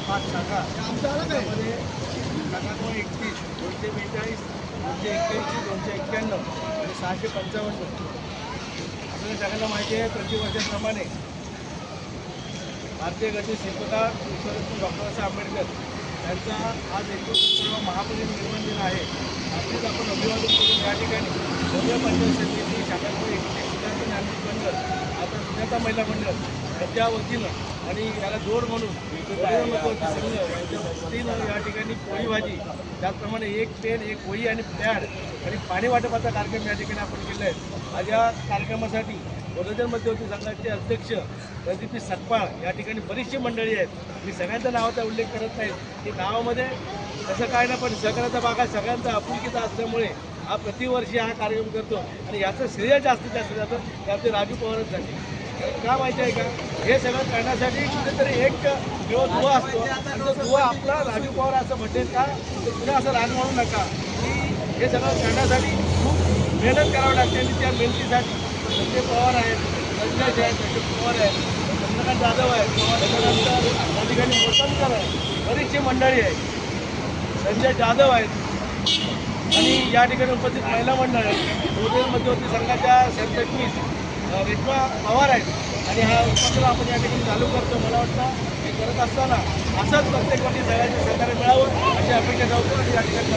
5 शाखा त्यामध्ये शाखा क्रमांक 31, 242, 281, 291 आणि 655. आपल्याला सगळ्यांना माहिती आहे, प्रतिवर्षाप्रमाणे भारतीय गणित शिल्पकार विश्वरत्न डॉक्टर आंबेडकर यांचा आज 29वा महापरिनिर्वाण दिन आहे. अगदीच आपण अभिवादन करून या ठिकाणी भव्य पंचायत समिती शाखा क्रमांक 31 सुजाता ज्ञानदीप मंडळ, आता सुजाता महिला मंडळ यांच्या वतीनं आणि याला जोड म्हणून मध्यवर्ती संघ यांच्या वतीनं या ठिकाणी पोळी भाजी, त्याचप्रमाणे एक पेन, एक वही आणि पॅड आणि पाणी वाटपाचा कार्यक्रम या ठिकाणी आपण केला आहे. आज या कार्यक्रमासाठी वडोदर मध्यवर्ती संघाचे अध्यक्ष रणजित सतपाळ या ठिकाणी बरीचशी मंडळी आहेत. मी सगळ्यांच्या नावाचा उल्लेख करत नाही की नावामध्ये तसं काय ना, पण सहकार्याचा भाग हा सगळ्यांचा आपुलकीचा असल्यामुळे हा प्रतिवर्षी हा कार्यक्रम करतो आणि याचं श्रेय जास्तीत जास्त जातं ते आपले राजू पवारच झाले. का माहिती आहे का, हे सगळं करण्यासाठी कुठेतरी एक किंवा दुवा असतो आणि तो दुवा आपला राजू पवार असं म्हणेल का, तुम्ही असं राग म्हणू नका की हे सगळं करण्यासाठी खूप मेहनत करावी लागते आणि त्या मेहनतीसाठी संजय पवार आहेत, संजय आहेत, अशोक पवार आहेत, चंद्रकांत जाधव आहेत, त्याच्यानंतर या ठिकाणी मोसनकर आहे, बरीचशी मंडळी आहे, संजय जाधव आहेत आणि या ठिकाणी उपस्थित महिला मंडळ आहे, वडोदर मध्यवर्ती संघाच्या सरचिटणीस रेश्मा पवार आहेत आणि हा उपक्रम आपण या ठिकाणी चालू करतो. मला वाटतं हे करत असताना असंच प्रत्येक वर्षी सगळ्यांचे सहकार्य मिळावं अशी अपेक्षा ठेवतो आणि या ठिकाणी